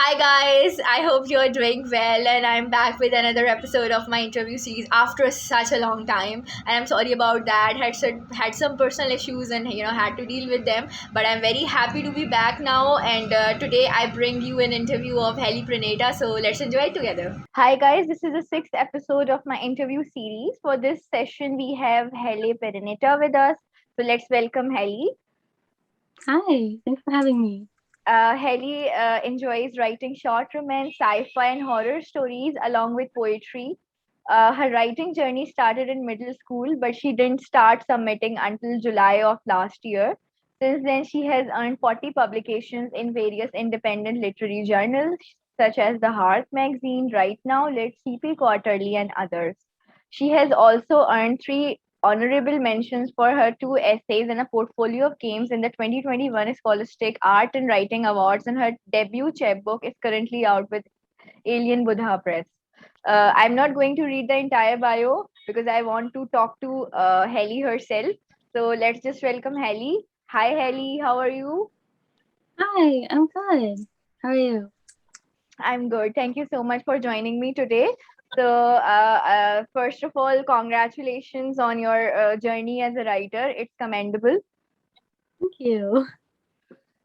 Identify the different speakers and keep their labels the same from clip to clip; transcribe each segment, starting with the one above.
Speaker 1: Hi guys, I hope you're doing well, and I'm back with another episode of my interview series after such a long time. And I'm sorry about that. Had some personal issues and had to deal with them. But I'm very happy to be back now. And today I bring you an interview of Halle Prenetta. So let's enjoy it together. Hi guys, this is the sixth episode of my interview series. For this session, we have Halle Prenetta with us. So let's welcome Halle.
Speaker 2: Hi, thanks for having me.
Speaker 1: Halle enjoys writing short romance, sci-fi, and horror stories along with poetry. Her writing journey started in middle school, but she didn't start submitting until July of last year. Since then, she has earned 40 publications in various independent literary journals, such as The Hearth magazine, Right Now, Lit, CP Quarterly, and others. She has also earned three honorable mentions for her two essays and a portfolio of games in the 2021 Scholastic Art and Writing Awards, and her debut chapbook is currently out with Alien Buddha Press. I'm not going to read the entire bio because I want to talk to Halle herself. So let's just welcome Halle. Hi, Halle. How are you?
Speaker 2: Hi, I'm good. How are you?
Speaker 1: I'm good. Thank you so much for joining me today. So, first of all, congratulations on your journey as a writer. It's commendable.
Speaker 2: Thank you.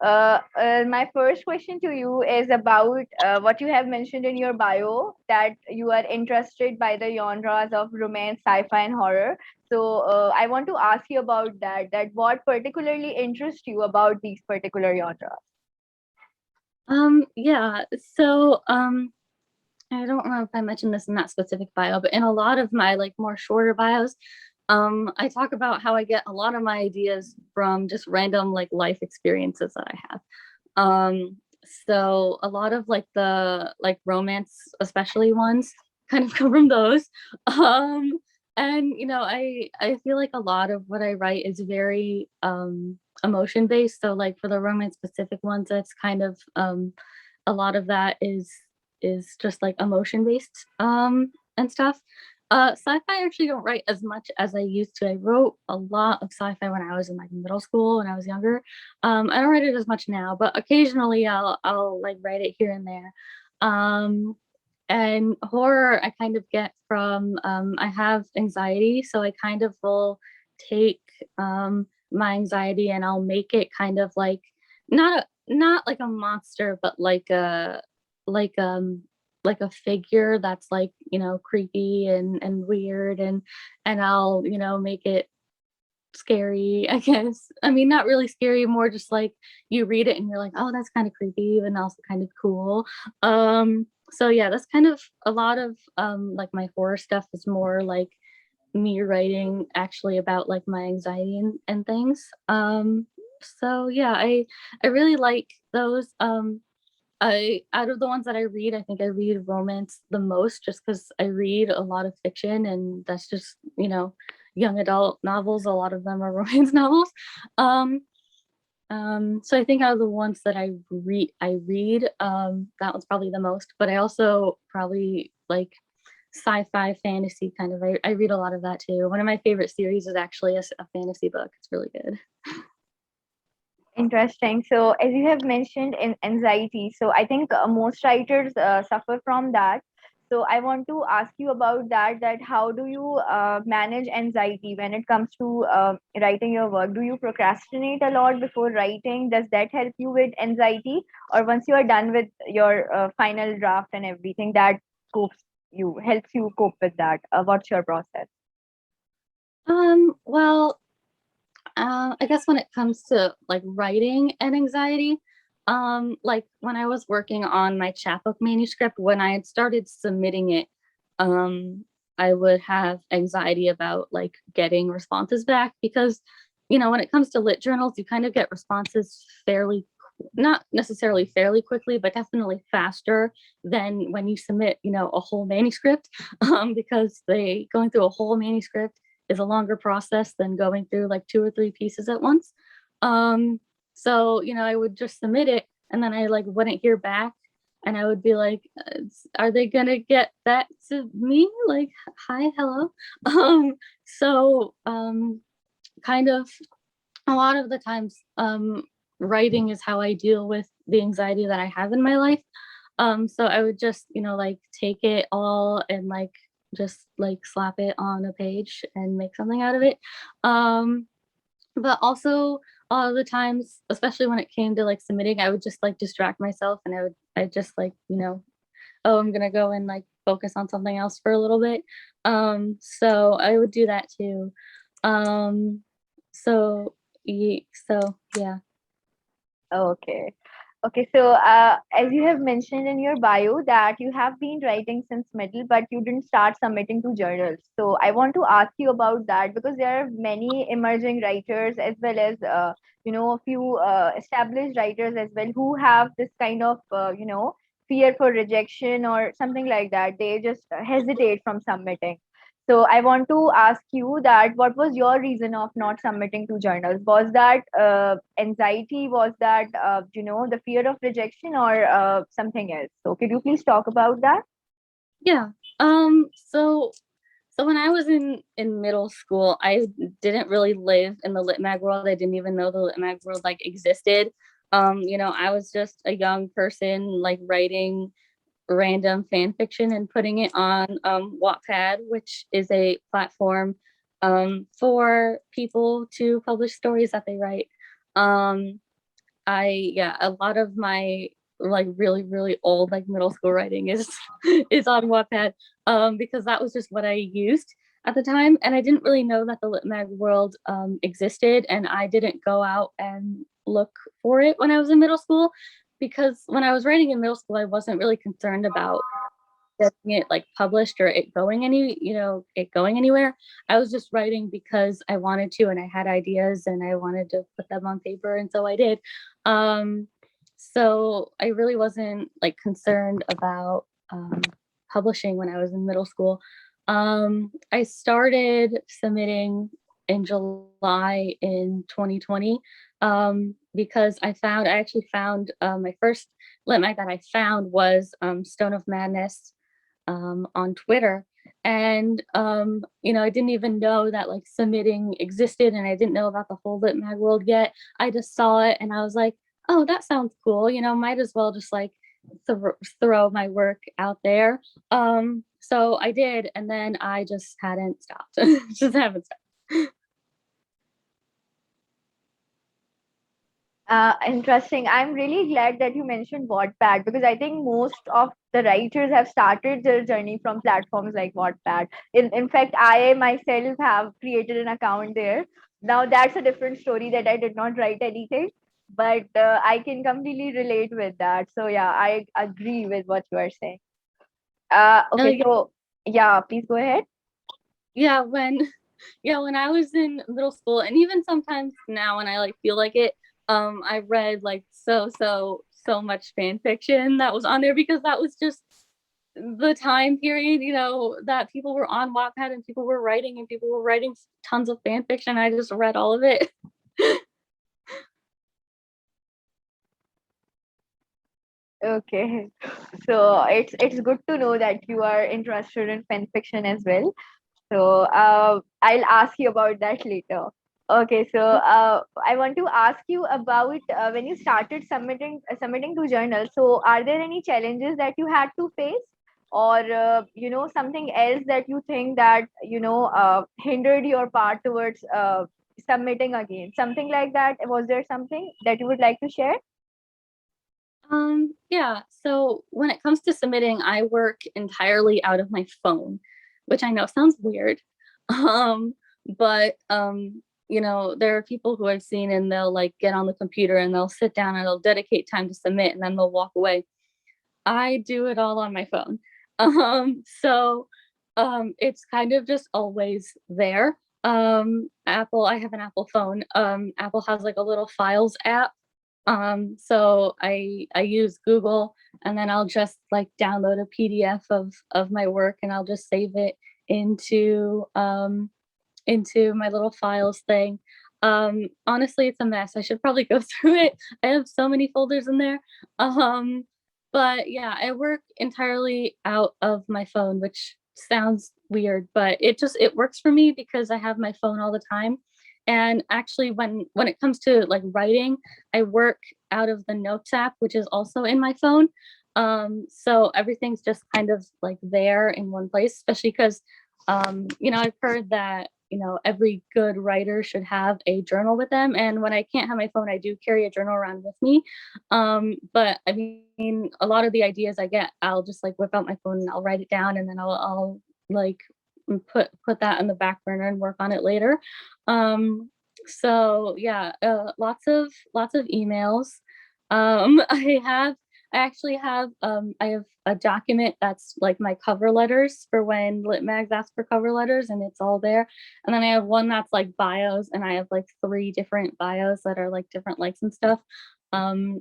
Speaker 1: My first question to you is about what you have mentioned in your bio that you are interested by the genres of romance, sci-fi, and horror. So, I want to ask you about that. That what particularly interests you about these particular genres?
Speaker 2: Yeah, so I don't know if I mentioned this in that specific bio, but in a lot of my like more shorter bios, I talk about how I get a lot of my ideas from just random like life experiences that I have. Um, so a lot of like the like romance, especially ones, kind of come from those. Um, and I feel like a lot of what I write is very emotion based. So like for the romance specific ones, that's kind of a lot of that is just like emotion based and stuff. Sci-fi I actually don't write as much as I used to. I wrote a lot of sci-fi when I was in like middle school when I was younger. I don't write it as much now, but occasionally I'll like write it here and there. And horror I kind of get from I have anxiety, so I kind of will take my anxiety and I'll make it kind of like not like a monster, but like um like a figure that's like creepy and weird and I'll make it scary, I guess. I mean, not really scary, more just like you read it and you're like, oh, that's kind of creepy and also kind of cool. So yeah, that's kind of a lot of like my horror stuff is more like me writing actually about like my anxiety and things. So yeah, I really like those. I out of the ones that I read, I think I read romance the most just because I read a lot of fiction and that's just, young adult novels. A lot of them are romance novels. Um, so I think out of the ones that I read, that one's probably the most, but I also probably like sci-fi fantasy kind of. I read a lot of that too. One of my favorite series is actually a fantasy book. It's really good.
Speaker 1: Interesting. So, as you have mentioned in anxiety, so I think most writers suffer from that. So, I want to ask you about that. That how do you manage anxiety when it comes to writing your work? Do you procrastinate a lot before writing? Does that help you with anxiety, or once you are done with your final draft and everything, that copes you helps you cope with that? What's your process?
Speaker 2: Well, I guess when it comes to like writing and anxiety, like when I was working on my chapbook manuscript, when I had started submitting it, um, I would have anxiety about like getting responses back because, when it comes to lit journals, you kind of get responses fairly, not necessarily fairly quickly, but definitely faster than when you submit, a whole manuscript, because they going through a whole manuscript is a longer process than going through like two or three pieces at once. Um, so I would just submit it, and then I like wouldn't hear back, and I would be like, "Are they gonna get back to me? Like, hi, hello." So kind of a lot of the times, writing is how I deal with the anxiety that I have in my life. So I would just, like take it all and like just like slap it on a page and make something out of it. Um, but also all the times, especially when it came to like submitting, I would just like distract myself and I just like, oh, I'm gonna go and like focus on something else for a little bit. So I would do that too. Um, so yeah.
Speaker 1: Okay. Okay, so as you have mentioned in your bio that you have been writing since middle, but you didn't start submitting to journals. So I want to ask you about that because there are many emerging writers as well as a few established writers as well who have this kind of fear for rejection or something like that. They just hesitate from submitting. So I want to ask you that what was your reason of not submitting to journals? Was that anxiety? Was that the fear of rejection or something else? So could you please talk about that?
Speaker 2: Yeah. So when I was in middle school, I didn't really live in the lit mag world. I didn't even know the lit mag world like existed. I was just a young person like writing random fan fiction and putting it on Wattpad, which is a platform for people to publish stories that they write. Um, a lot of my like really really old like middle school writing is is on Wattpad because that was just what I used at the time, and I didn't really know that the lit mag world existed, and I didn't go out and look for it when I was in middle school because when I was writing in middle school, I wasn't really concerned about getting it like published or it going anywhere. I was just writing because I wanted to and I had ideas and I wanted to put them on paper, and so I did. Um, so I really wasn't like concerned about publishing when I was in middle school. I started submitting in July in 2020 because I actually found my first lit mag that I found was Stone of Madness on Twitter. And I didn't even know that like submitting existed, and I didn't know about the whole lit mag world yet. I just saw it and I was like, oh, that sounds cool. Might as well just like throw my work out there. So I did, and then I just hadn't stopped. Just haven't stopped.
Speaker 1: Interesting. I'm really glad that you mentioned Wattpad because I think most of the writers have started their journey from platforms like Wattpad. In fact, I myself have created an account there. Now that's a different story that I did not write anything, but I can completely relate with that. So yeah, I agree with what you are saying.
Speaker 2: Oh
Speaker 1: Okay,
Speaker 2: yeah,
Speaker 1: so yeah, please go ahead.
Speaker 2: yeah. When yeah, when I was in middle school, and even sometimes now when I like feel like it, I read like so much fan fiction that was on there because that was just the time period, that people were on Wattpad and people were writing tons of fan fiction. I just read all of it.
Speaker 1: Okay, so it's good to know that you are interested in fan fiction as well. So I'll ask you about that later. Okay, so I want to ask you about when you started submitting to journals. So are there any challenges that you had to face, or something else that you think that hindered your part towards submitting again? Something like that. Was there something that you would like to share?
Speaker 2: Yeah. So when it comes to submitting, I work entirely out of my phone, which I know sounds weird. Um, but there are people who I've seen and they'll like get on the computer and they'll sit down and they'll dedicate time to submit and then they'll walk away. I do it all on my phone. So it's kind of just always there. I have an Apple phone. Apple has like a little files app. So I use Google and then I'll just like download a PDF of my work and I'll just save it into my little files thing. Honestly, it's a mess. I should probably go through it. I have so many folders in there. Um, but yeah, I work entirely out of my phone, which sounds weird, but it works for me because I have my phone all the time. And actually when it comes to like writing, I work out of the Notes app, which is also in my phone. So everything's just kind of like there in one place, especially because, I've heard that, every good writer should have a journal with them. And when I can't have my phone, I do carry a journal around with me. But I mean, a lot of the ideas I get, I'll just like whip out my phone and I'll write it down, and then I'll like put that on the back burner and work on it later. So yeah, lots of emails. I actually I have a document that's like my cover letters for when Lit Mags ask for cover letters, and it's all there. And then I have one that's like bios, and I have like 3 different bios that are like different likes and stuff.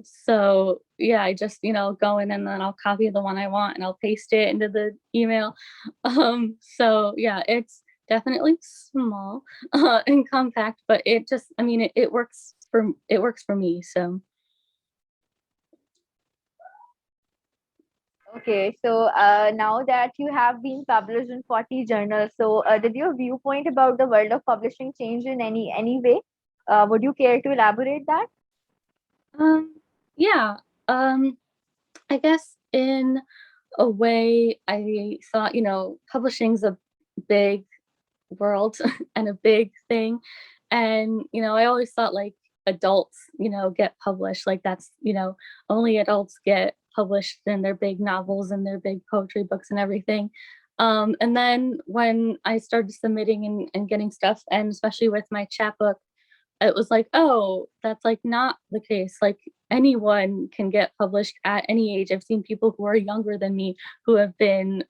Speaker 2: So yeah, I just, go in and then I'll copy the one I want and I'll paste it into the email. So yeah, it's definitely small and compact, but it just, I mean, it works for me. So
Speaker 1: Okay, so now that you have been published in 40 journals, so did your viewpoint about the world of publishing change in any way? Would you care to elaborate that?
Speaker 2: um yeah, I guess in a way I thought, publishing's a big world and a big thing. And, I always thought like adults, get published. Like that's, only adults get published in their big novels and their big poetry books and everything. And then when I started submitting and getting stuff, and especially with my chapbook, it was like, oh, that's like not the case. Like anyone can get published at any age. I've seen people who are younger than me who have been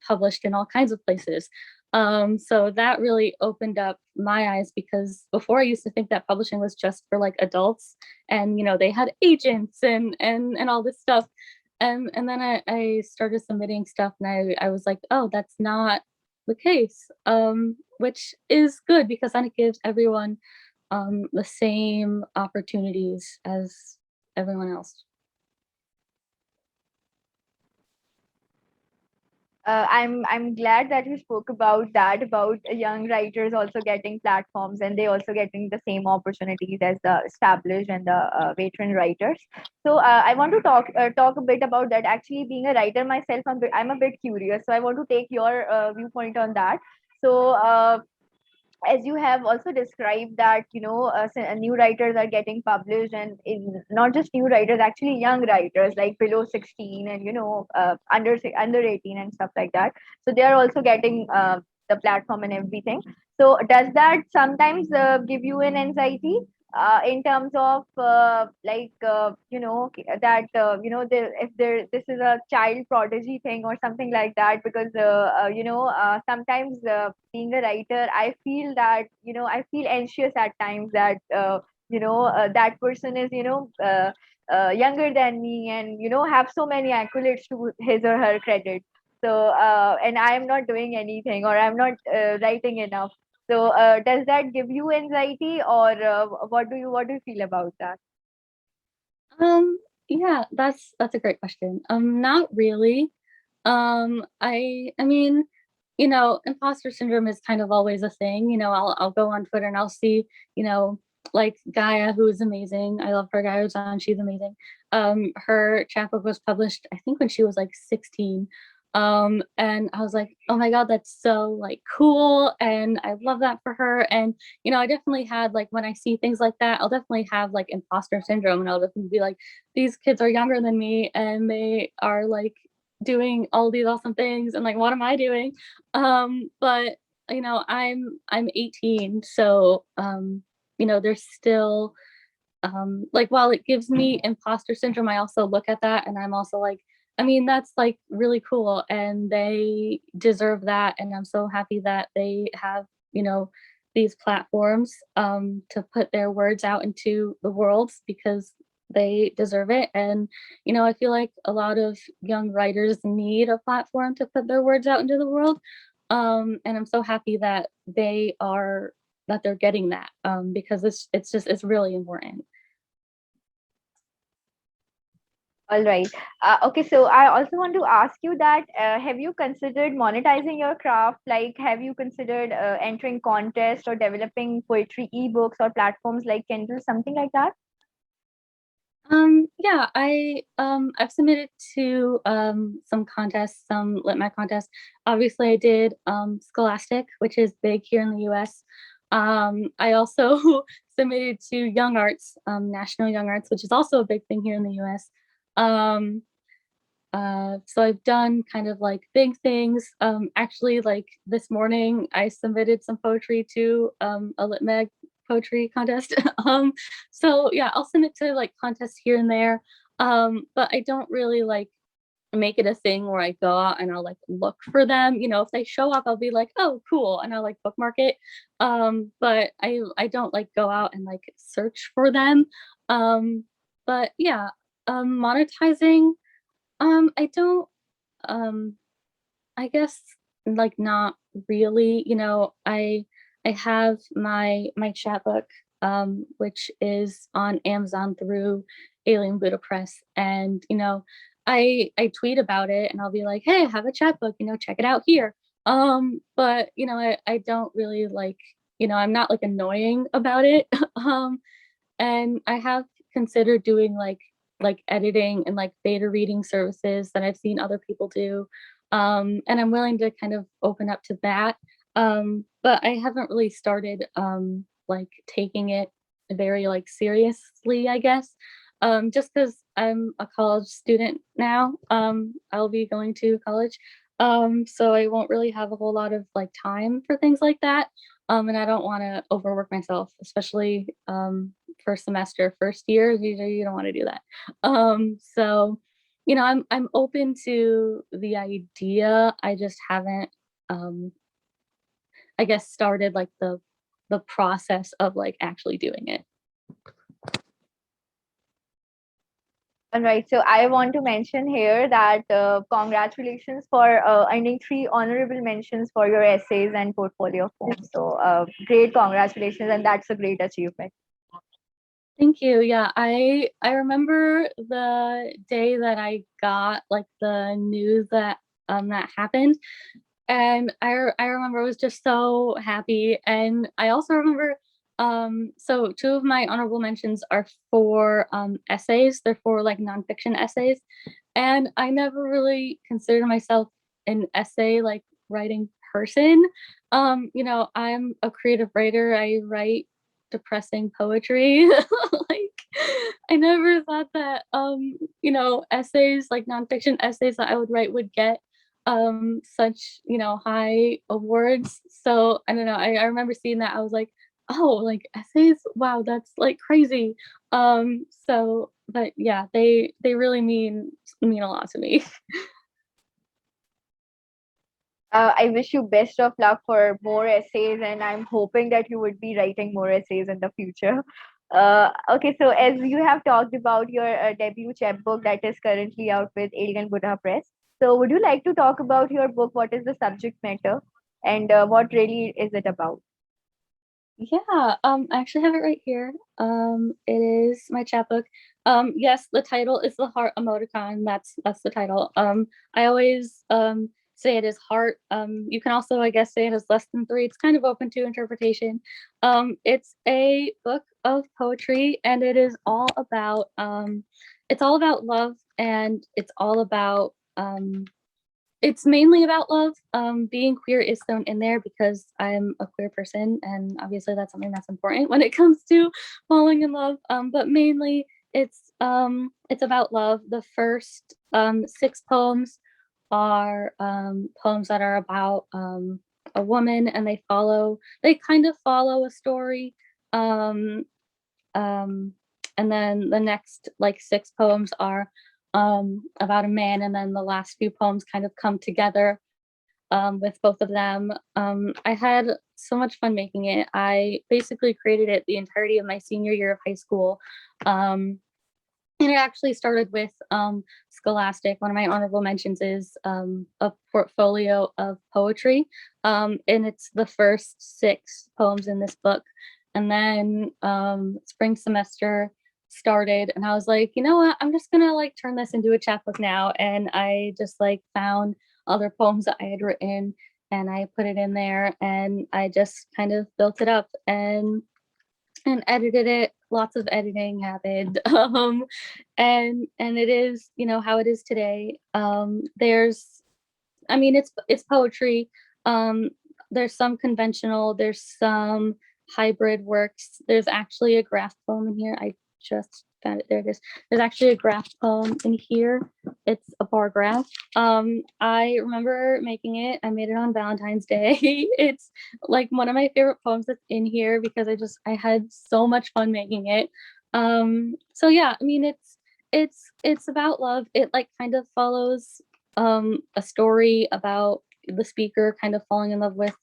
Speaker 2: published in all kinds of places. So that really opened up my eyes, because before I used to think that publishing was just for like adults, and they had agents and all this stuff. And then I started submitting stuff, and I was like, oh, that's not the case. Which is good, because then it gives everyone the same opportunities as everyone else.
Speaker 1: I'm glad that you spoke about that, about young writers also getting platforms and they also getting the same opportunities as the established and the veteran writers. So I want to talk a bit about that. Actually, being a writer myself, I'm a bit curious. So I want to take your viewpoint on that. So as you have also described that new writers are getting published, and in not just new writers, actually young writers like below 16 and under 18 and stuff like that, so they are also getting the platform and everything. So does that sometimes give you an anxiety in terms of that if this is a child prodigy thing or something like that? Because sometimes being a writer, I feel that I feel anxious at times that that person is younger than me and have so many accolades to his or her credit. So and I am not doing anything, or I'm not writing enough. So does that give you anxiety, or what do you feel about that?
Speaker 2: Um, yeah, that's a great question. Not really. I mean, imposter syndrome is kind of always a thing. I'll go on Twitter and I'll see, like Gaia, who is amazing. I love her. Gaia on, she's amazing. Her chapbook was published, I think, when she was like 16. And I was like, oh my God, that's so like cool. And I love that for her. And, I definitely had like, when I see things like that, I'll definitely have like imposter syndrome, and I'll definitely be like, these kids are younger than me and they are like doing all these awesome things, and like, what am I doing? But I'm 18, so there's still like, while it gives me imposter syndrome, I also look at that and I'm also like, I mean, that's like really cool and they deserve that, and I'm so happy that they have, these platforms to put their words out into the world, because they deserve it. And I feel like a lot of young writers need a platform to put their words out into the world. And I'm so happy that they're getting that, because it's really important.
Speaker 1: All right. Okay, so I also want to ask you that have you considered monetizing your craft? Like, have you considered entering contests or developing poetry ebooks or platforms like Kindle, something like that?
Speaker 2: Yeah, I've submitted to some contests, some lit mag contests. Obviously, I did Scholastic, which is big here in the US. I also submitted to Young Arts, National Young Arts, which is also a big thing here in the US. Um, so I've done kind of like big things. Actually, like this morning, I submitted some poetry to a lit mag poetry contest. So yeah, I'll submit to like contests here and there. But I don't really like make it a thing where I go out and I'll like look for them. You know, if they show up, I'll be like, oh, cool, and I'll like bookmark it. But I don't like go out and like search for them. Um, but yeah, monetizing. I don't, um, I guess like not really, you know, I have my chapbook, which is on Amazon through Alien Buddha Press. And, you know, I tweet about it and I'll be like, hey, I have a chapbook, you know, check it out here. But you know, I don't really like, you know, I'm not like annoying about it. And I have considered doing like editing and like beta reading services that I've seen other people do. And I'm willing to kind of open up to that. But I haven't really started like taking it very like seriously, I guess. Just because I'm a college student now. I'll be going to college. So I won't really have a whole lot of like time for things like that. And I don't want to overwork myself, especially first semester, first year. You don't want to do that. So you know, I'm open to the idea. I just haven't, um, I guess, started like the process of like actually doing it.
Speaker 1: All right, so I want to mention here that congratulations for earning three honorable mentions for your essays and portfolio forms. So great congratulations, and that's a great achievement.
Speaker 2: Thank you. Yeah, I remember the day that I got like the news that that happened, and I remember I was just so happy. And I also remember so two of my honorable mentions are for essays. They're for like nonfiction essays, and I never really considered myself an essay like writing person. You know, I'm a creative writer. I write depressing poetry. Like I never thought that you know, essays like nonfiction essays that I would write would get such, you know, high awards. So I don't know, I remember seeing that. I was like, oh, like essays, wow, that's like crazy. So but yeah, they really mean a lot to me.
Speaker 1: I wish you best of luck for more essays, and I'm hoping that you would be writing more essays in the future. Okay, so as you have talked about your debut chapbook that is currently out with Alien Buddha Press, so would you like to talk about your book? What is the subject matter, and what really is it about?
Speaker 2: Yeah, I actually have it right here. It is my chapbook. Yes, the title is the heart emoticon. That's the title. I always say it is heart. You can also, I guess, say it is less than three. It's kind of open to interpretation. It's a book of poetry, and it's all about love, and it's mainly about love. Being queer is thrown in there because I'm a queer person, and obviously that's something that's important when it comes to falling in love. But mainly it's about love. The first six poems are poems that are about a woman, and they kind of follow a story. Um, um, and then the next like six poems are about a man, and then the last few poems kind of come together with both of them. I had so much fun making it. I basically created it the entirety of my senior year of high school. Um, and it actually started with Scholastic. One of my honorable mentions is a portfolio of poetry. And it's the first six poems in this book. And then spring semester started, and I was like, you know what? I'm just gonna like turn this into a chapbook now. And I just like found other poems that I had written, and I put it in there, and I just kind of built it up. And and edited it. Lots of editing happened. And it is, how it is today. There's I mean, it's poetry. Um, there's some conventional, there's some hybrid works. There's actually a graph poem in here. I just found it. There it is. There's actually a graph poem in here. It's a bar graph. I remember making it. I made it on Valentine's Day. It's like one of my favorite poems that's in here because I had so much fun making it. So yeah, I mean, it's about love. It like kind of follows a story about the speaker kind of falling in love with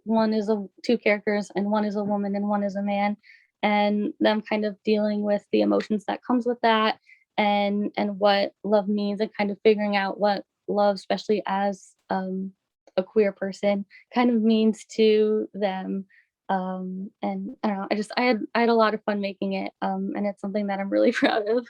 Speaker 2: one is a two characters, and one is a woman and one is a man, and them kind of dealing with the emotions that comes with that, and what love means, and kind of figuring out what love, especially as a queer person, kind of means to them. And I don't know, I had a lot of fun making it, and it's something that I'm really proud of.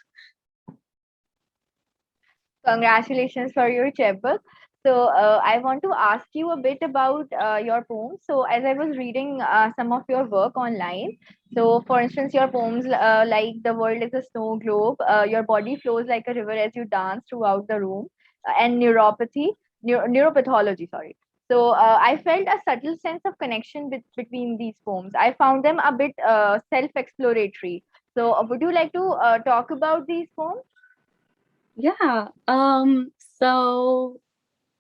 Speaker 1: Congratulations for your chapbook. So, I want to ask you a bit about your poems. So, as I was reading some of your work online, so for instance, your poems like "The World is a Snow Globe," "Your Body Flows Like a River as You Dance Throughout the Room," and neuropathology. Sorry. So, I felt a subtle sense of connection between these poems. I found them a bit self-exploratory. So, would you like to talk about these poems?
Speaker 2: Yeah. So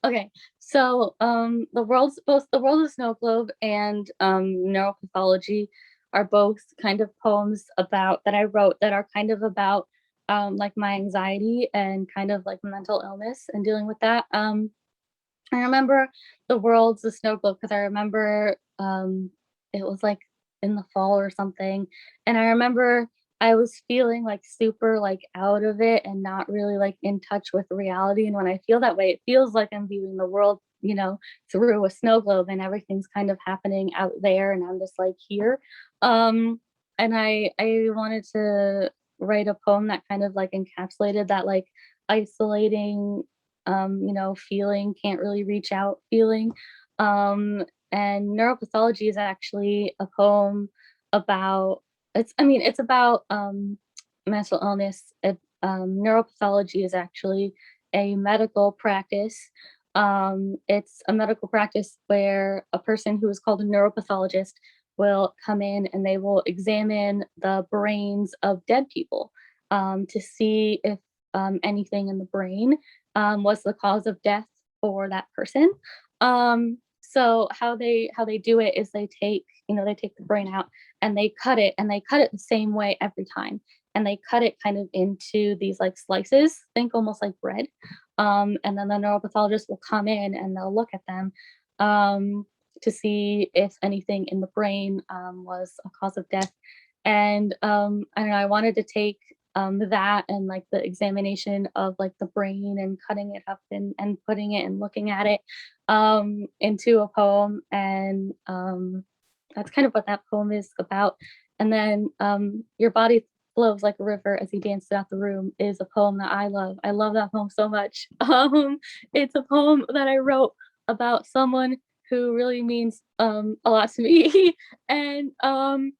Speaker 2: okay. So the world of snow globe and neuropathology are both kind of poems about that I wrote that are kind of about like my anxiety and kind of like mental illness and dealing with that. I remember the world's a snow globe because I remember it was like in the fall or something. And I remember I was feeling like super like out of it and not really like in touch with reality. And when I feel that way, it feels like I'm viewing the world, through a snow globe, and everything's kind of happening out there and I'm just like here. And I wanted to write a poem that kind of like encapsulated that like isolating feeling, can't really reach out feeling. And neuropathology is actually a poem about it's about mental illness. Neuropathology is actually a medical practice. It's a medical practice where a person who is called a neuropathologist will come in and they will examine the brains of dead people to see if anything in the brain was the cause of death for that person. So how they do it is they take the brain out and they cut it the same way every time, and they cut it kind of into these like slices, think almost like bread. And then the neuropathologist will come in and they'll look at them to see if anything in the brain was a cause of death. And I don't know, I wanted to take that and like the examination of like the brain and cutting it up and putting it and looking at it into a poem. And that's kind of what that poem is about. And then Your Body Flows Like a River as He Danced Out the Room is a poem that I love. I love that poem so much. It's a poem that I wrote about someone who really means a lot to me. And I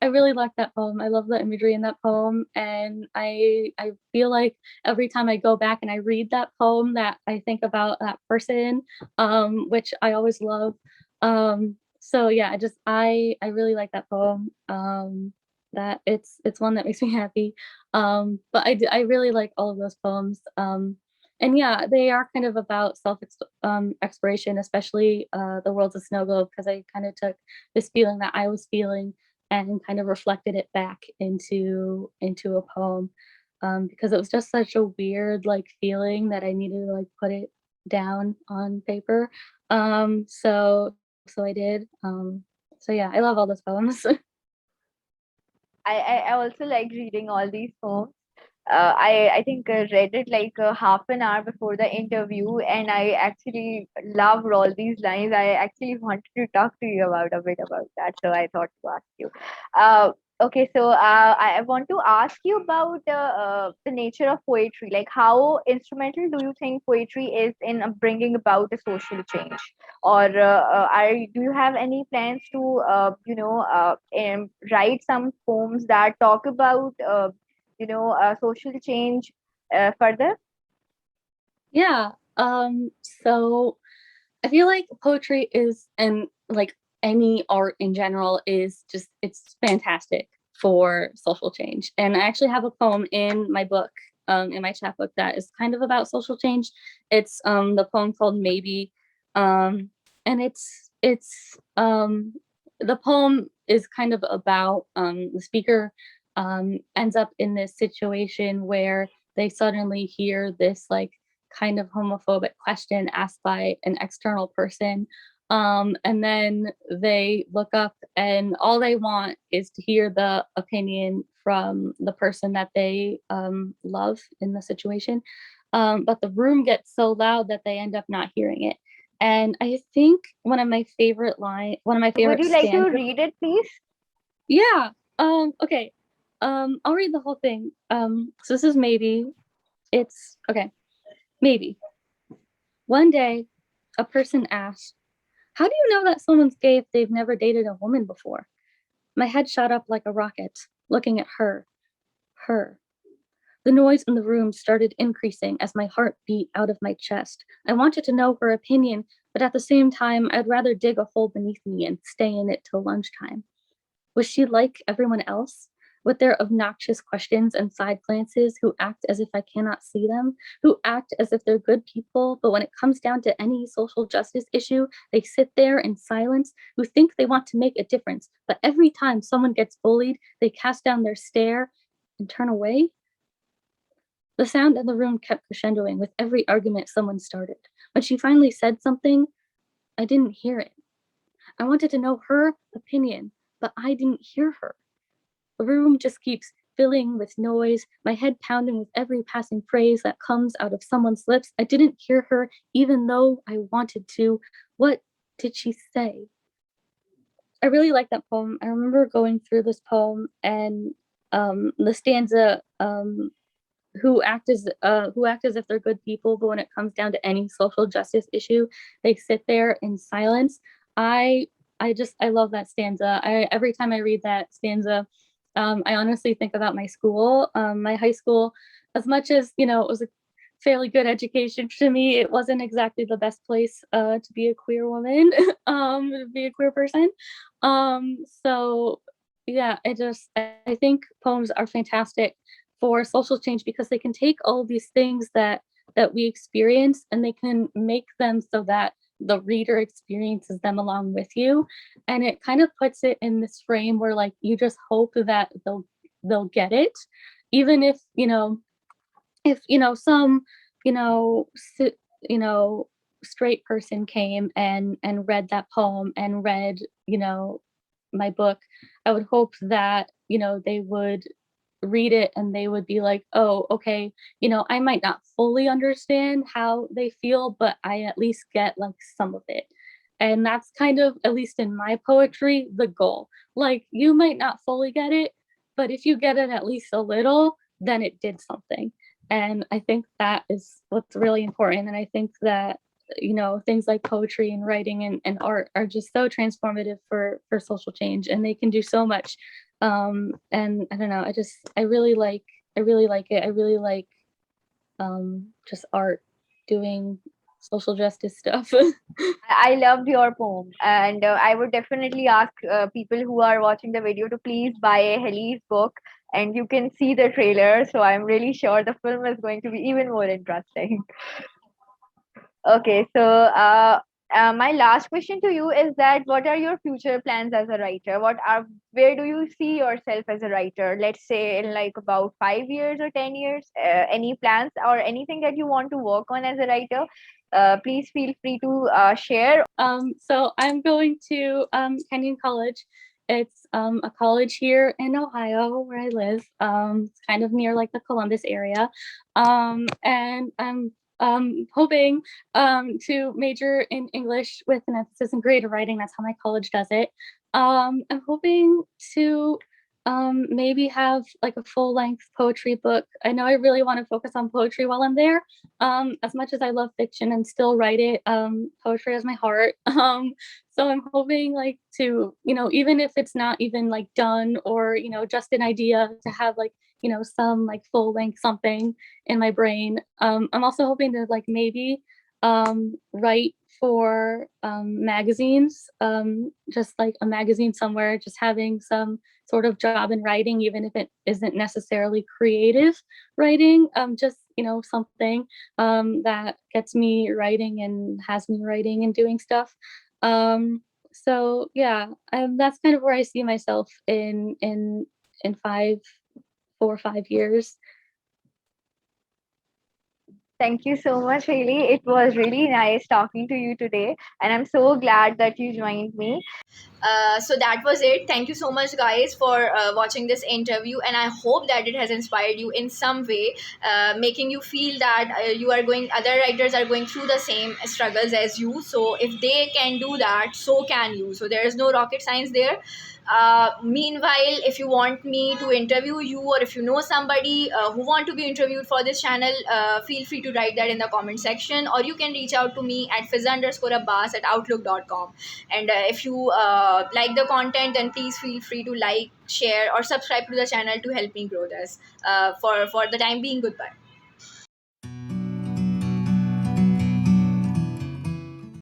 Speaker 2: really like that poem. I love the imagery in that poem, and I feel like every time I go back and I read that poem, that I think about that person, which I always love. So yeah, I really like that poem. That it's one that makes me happy. But I really like all of those poems. And yeah, they are kind of about exploration, especially the world's a snow globe, because I kind of took this feeling that I was feeling and kind of reflected it back into a poem, because it was just such a weird like feeling that I needed to like put it down on paper. So I did. So yeah, I love all those poems.
Speaker 1: I also like reading all these poems. I think read it like half an hour before the interview, and I actually loved all these lines. I actually wanted to talk to you about a bit about that, so I thought to ask you. Okay, so I want to ask you about the nature of poetry. Like, how instrumental do you think poetry is in bringing about a social change? Or do you have any plans to, write some poems that talk about, social change further?
Speaker 2: Yeah. So I feel like poetry is, and like any art in general, is just, it's fantastic for social change. And I actually have a poem in my book, in my chapbook, that is kind of about social change. It's the poem called Maybe. And it's the poem is kind of about the speaker ends up in this situation where they suddenly hear this like kind of homophobic question asked by an external person. And then they look up and all they want is to hear the opinion from the person that they love in the situation. But the room gets so loud that they end up not hearing it. And I think one of my
Speaker 1: Would
Speaker 2: favorite
Speaker 1: you like to
Speaker 2: stanzas.
Speaker 1: read it, please?
Speaker 2: Yeah. Okay. I'll read the whole thing. So this is maybe. It's okay. Maybe. One day, a person asked, "How do you know that someone's gay if they've never dated a woman before?" My head shot up like a rocket, looking at her. Her. The noise in the room started increasing as my heart beat out of my chest. I wanted to know her opinion, but at the same time, I'd rather dig a hole beneath me and stay in it till lunchtime. Was she like everyone else? With their obnoxious questions and side glances, who act as if I cannot see them, who act as if they're good people, but when it comes down to any social justice issue, they sit there in silence, who think they want to make a difference, but every time someone gets bullied, they cast down their stare and turn away? The sound in the room kept crescendoing with every argument someone started. When she finally said something, I didn't hear it. I wanted to know her opinion, but I didn't hear her. The room just keeps filling with noise, my head pounding with every passing phrase that comes out of someone's lips. I didn't hear her, even though I wanted to. What did she say? I really like that poem. I remember going through this poem and the stanza, who act as if they're good people, but when it comes down to any social justice issue, they sit there in silence. I I love that stanza. I Every time I read that stanza, I honestly think about my school, my high school. As much as it was a fairly good education to me, it wasn't exactly the best place to be a queer woman, to be a queer person. So yeah, I think poems are fantastic for social change because they can take all of these things that we experience and they can make them so that the reader experiences them along with you, and it kind of puts it in this frame where like you just hope that they'll get it, even if some you know si- you know straight person came and read that poem and read my book. I would hope that they would read it and they would be like, oh, okay, I might not fully understand how they feel, but I at least get like some of it. And that's kind of, at least in my poetry, the goal. Like, you might not fully get it, but if you get it at least a little, then it did something. And I think that is what's really important. And I think that things like poetry and writing and art are just so transformative for social change, and they can do so much. And I don't know, I really like it. I really like just art doing social justice stuff.
Speaker 1: I loved your poem, and I would definitely ask people who are watching the video to please buy Helly's book. And you can see the trailer, so I'm really sure the film is going to be even more interesting. Okay, so my last question to you is that what are your future plans as a writer? Where do you see yourself as a writer? Let's say in like about 5 years or 10 years. Any plans or anything that you want to work on as a writer? Please feel free to share.
Speaker 2: So I'm going to Kenyon College. It's a college here in Ohio where I live. It's kind of near like the Columbus area. And I'm hoping to major in English with an emphasis in creative writing. That's how my college does it. I'm hoping to maybe have like a full length poetry book. I know I really want to focus on poetry while I'm there. As much as I love fiction and still write it, poetry has my heart. So I'm hoping like to, even if it's not even like done or, just an idea to have like, some like full length something in my brain. I'm also hoping to like maybe write for magazines, just like a magazine somewhere, just having some sort of job in writing, even if it isn't necessarily creative writing, just something that gets me writing and has me writing and doing stuff. So yeah, that's kind of where I see myself in 4 or 5 years.
Speaker 1: Thank you so much, Haley. It was really nice talking to you today, and I'm so glad that you joined me. So that was it. Thank you so much, guys, for watching this interview, and I hope that it has inspired you in some way, making you feel that other writers are going through the same struggles as you. So if they can do that, so can you. So there is no rocket science there. Meanwhile, if you want me to interview you, or if you know somebody who want to be interviewed for this channel, feel free to write that in the comment section, or you can reach out to me at fizz_abbas@outlook.com. And if you like the content, then please feel free to like, share, or subscribe to the channel to help me grow this. For the time being, goodbye.